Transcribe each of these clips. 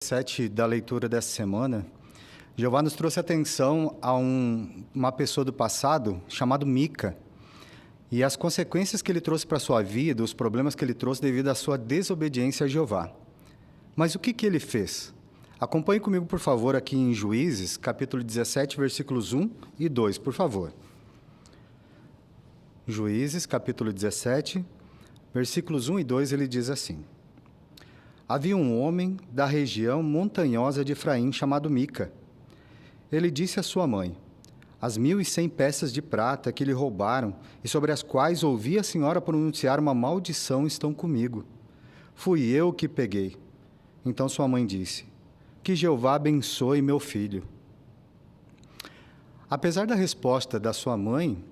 7 da leitura dessa semana, Jeová nos trouxe atenção a uma pessoa do passado chamado Mica e as consequências que ele trouxe para a sua vida, os problemas que ele trouxe devido à sua desobediência a Jeová. Mas o que ele fez? Acompanhe comigo, por favor, aqui em Juízes, capítulo 17, versículos 1 e 2, por favor. Juízes, capítulo 17, versículos 1 e 2, ele diz assim: Havia um homem da região montanhosa de Efraim chamado Mica. Ele disse à sua mãe: As 1.100 peças de prata que lhe roubaram e sobre as quais ouvi a senhora pronunciar uma maldição estão comigo. Fui eu que peguei. Então sua mãe disse: Que Jeová abençoe meu filho. Apesar da resposta da sua mãe,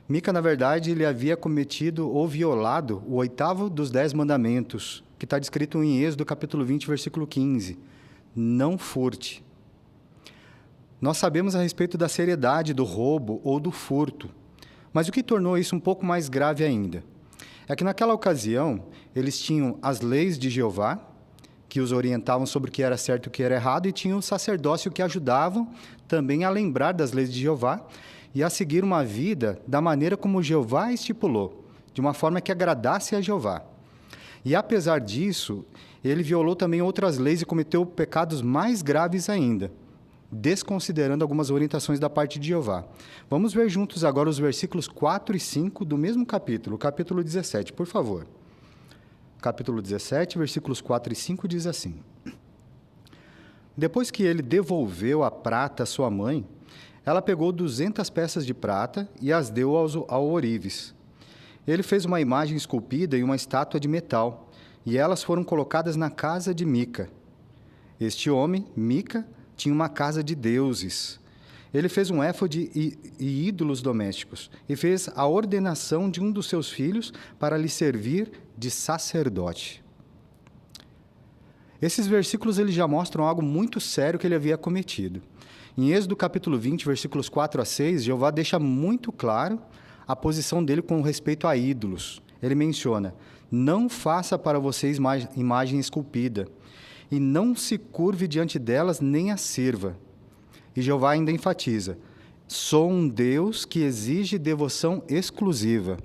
Mica, na verdade, ele havia cometido ou violado o 8º dos 10 mandamentos, que está descrito em Êxodo, capítulo 20, versículo 15. Não furte. Nós sabemos a respeito da seriedade do roubo ou do furto, mas o que tornou isso um pouco mais grave ainda é que naquela ocasião eles tinham as leis de Jeová, que os orientavam sobre o que era certo e o que era errado, e tinham o sacerdócio que ajudavam também a lembrar das leis de Jeová e a seguir uma vida da maneira como Jeová estipulou, de uma forma que agradasse a Jeová. E apesar disso, ele violou também outras leis e cometeu pecados mais graves ainda, desconsiderando algumas orientações da parte de Jeová. Vamos ver juntos agora os versículos 4 e 5 do mesmo capítulo, capítulo 17, por favor. Capítulo 17, versículos 4 e 5 diz assim: Depois que ele devolveu a prata à sua mãe, ela pegou 200 peças de prata e as deu ao ourives. Ele fez uma imagem esculpida e uma estátua de metal, e elas foram colocadas na casa de Mica. Este homem, Mica, tinha uma casa de deuses. Ele fez um éfode e ídolos domésticos, e fez a ordenação de um dos seus filhos para lhe servir de sacerdote. Esses versículos eles já mostram algo muito sério que ele havia cometido. Em Êxodo capítulo 20, versículos 4 a 6, Jeová deixa muito claro a posição dele com respeito a ídolos. Ele menciona: Não faça para vocês imagem esculpida, e não se curve diante delas nem a sirva. E Jeová ainda enfatiza: Sou um Deus que exige devoção exclusiva.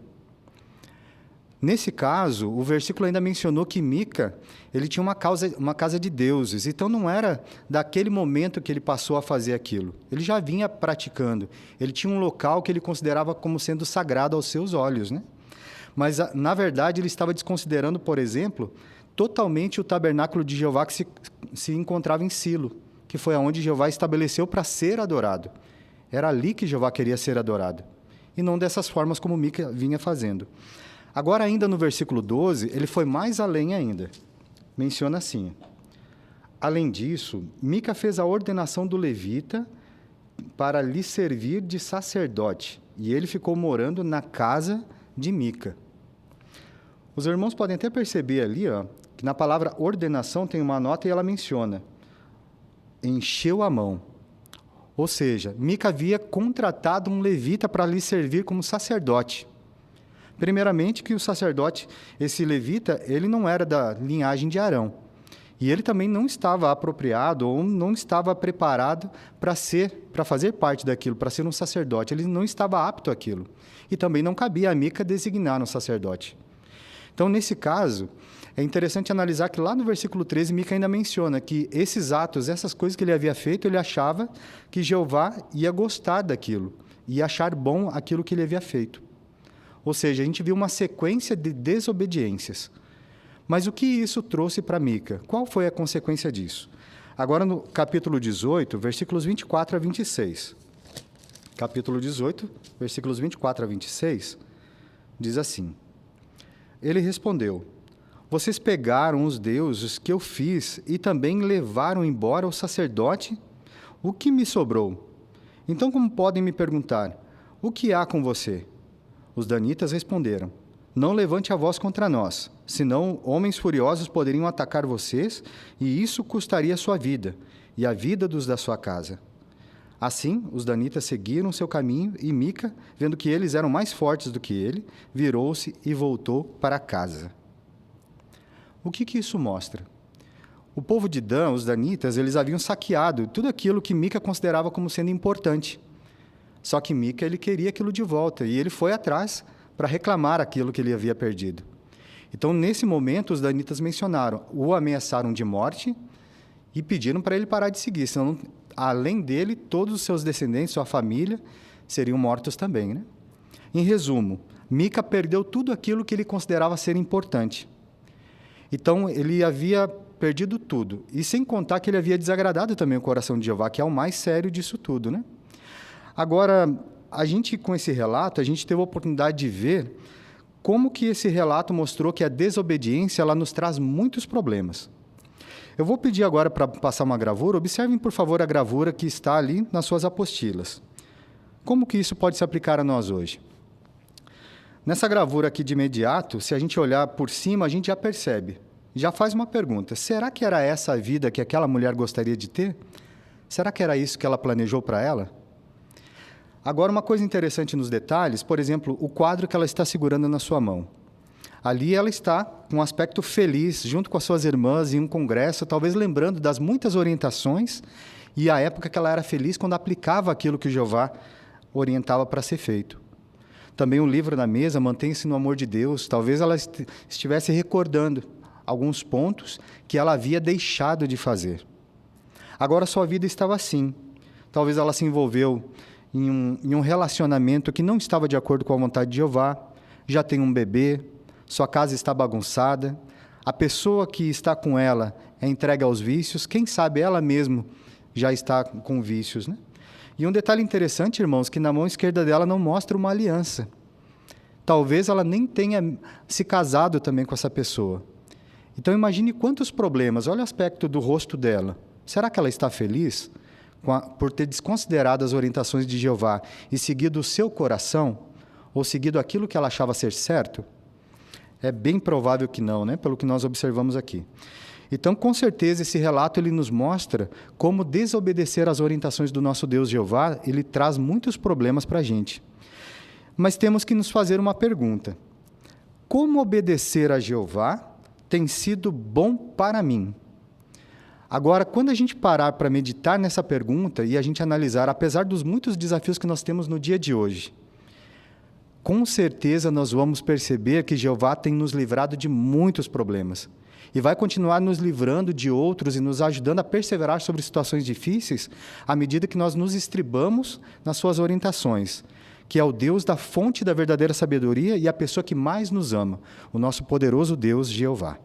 Nesse caso, o versículo ainda mencionou que Mica, ele tinha uma casa de deuses, então não era daquele momento que ele passou a fazer aquilo. Ele já vinha praticando. Ele tinha um local que ele considerava como sendo sagrado aos seus olhos, né? Mas, na verdade, ele estava desconsiderando, por exemplo, totalmente o tabernáculo de Jeová que se encontrava em Silo, que foi aonde Jeová estabeleceu para ser adorado. Era ali que Jeová queria ser adorado, e não dessas formas como Mica vinha fazendo. Agora, ainda no versículo 12, ele foi mais além ainda. Menciona assim: Além disso, Mica fez a ordenação do levita para lhe servir de sacerdote, e ele ficou morando na casa de Mica. Os irmãos podem até perceber ali, que na palavra ordenação tem uma nota e ela menciona: encheu a mão. Ou seja, Mica havia contratado um levita para lhe servir como sacerdote. Primeiramente, que o sacerdote, esse levita, ele não era da linhagem de Arão. E ele também não estava apropriado ou não estava preparado para fazer parte daquilo, para ser um sacerdote. Ele não estava apto àquilo. E também não cabia a Mica designar um sacerdote. Então, nesse caso, é interessante analisar que lá no versículo 13, Mica ainda menciona que esses atos, essas coisas que ele havia feito, ele achava que Jeová ia gostar daquilo, ia achar bom aquilo que ele havia feito. Ou seja, a gente viu uma sequência de desobediências. Mas o que isso trouxe para Mica? Qual foi a consequência disso? Agora, no capítulo 18, versículos 24 a 26. Capítulo 18, versículos 24 a 26, diz assim: Ele respondeu: Vocês pegaram os deuses que eu fiz e também levaram embora o sacerdote? O que me sobrou? Então, como podem me perguntar, o que há com você? Os danitas responderam: Não levante a voz contra nós, senão homens furiosos poderiam atacar vocês, e isso custaria a sua vida, e a vida dos da sua casa. Assim, os danitas seguiram seu caminho, e Mica, vendo que eles eram mais fortes do que ele, virou-se e voltou para casa. O que isso mostra? O povo de Dan, os danitas, eles haviam saqueado tudo aquilo que Mica considerava como sendo importante. Só que Mica, ele queria aquilo de volta, e ele foi atrás para reclamar aquilo que ele havia perdido. Então, nesse momento, os danitas mencionaram, o ameaçaram de morte e pediram para ele parar de seguir, senão, além dele, todos os seus descendentes, sua família, seriam mortos também, né? Em resumo, Mica perdeu tudo aquilo que ele considerava ser importante. Então, ele havia perdido tudo. E sem contar que ele havia desagradado também o coração de Jeová, que é o mais sério disso tudo, né? Agora, com esse relato, a gente teve a oportunidade de ver como que esse relato mostrou que a desobediência ela nos traz muitos problemas. Eu vou pedir agora para passar uma gravura. Observem, por favor, a gravura que está ali nas suas apostilas. Como que isso pode se aplicar a nós hoje? Nessa gravura aqui de imediato, se a gente olhar por cima, a gente já percebe. Já faz uma pergunta. Será que era essa a vida que aquela mulher gostaria de ter? Será que era isso que ela planejou para ela? Agora, uma coisa interessante nos detalhes, por exemplo, o quadro que ela está segurando na sua mão. Ali ela está com um aspecto feliz, junto com as suas irmãs, em um congresso, talvez lembrando das muitas orientações e a época que ela era feliz quando aplicava aquilo que Jeová orientava para ser feito. Também um livro na mesa, mantém-se no amor de Deus. Talvez ela estivesse recordando alguns pontos que ela havia deixado de fazer. Agora sua vida estava assim. Talvez ela se envolveu em um relacionamento que não estava de acordo com a vontade de Jeová, já tem um bebê, sua casa está bagunçada, a pessoa que está com ela é entregue aos vícios, quem sabe ela mesma já está com vícios, né? E um detalhe interessante, irmãos, que na mão esquerda dela não mostra uma aliança. Talvez ela nem tenha se casado também com essa pessoa. Então imagine quantos problemas, olha o aspecto do rosto dela. Será que ela está feliz por ter desconsiderado as orientações de Jeová e seguido o seu coração, ou seguido aquilo que ela achava ser certo? É bem provável que não, né? Pelo que nós observamos aqui. Então, com certeza, esse relato ele nos mostra como desobedecer às orientações do nosso Deus Jeová, ele traz muitos problemas para a gente. Mas temos que nos fazer uma pergunta. Como obedecer a Jeová tem sido bom para mim? Agora, quando a gente parar para meditar nessa pergunta e a gente analisar, apesar dos muitos desafios que nós temos no dia de hoje, com certeza nós vamos perceber que Jeová tem nos livrado de muitos problemas e vai continuar nos livrando de outros e nos ajudando a perseverar sobre situações difíceis à medida que nós nos estribamos nas suas orientações, que é o Deus da fonte da verdadeira sabedoria e a pessoa que mais nos ama, o nosso poderoso Deus Jeová.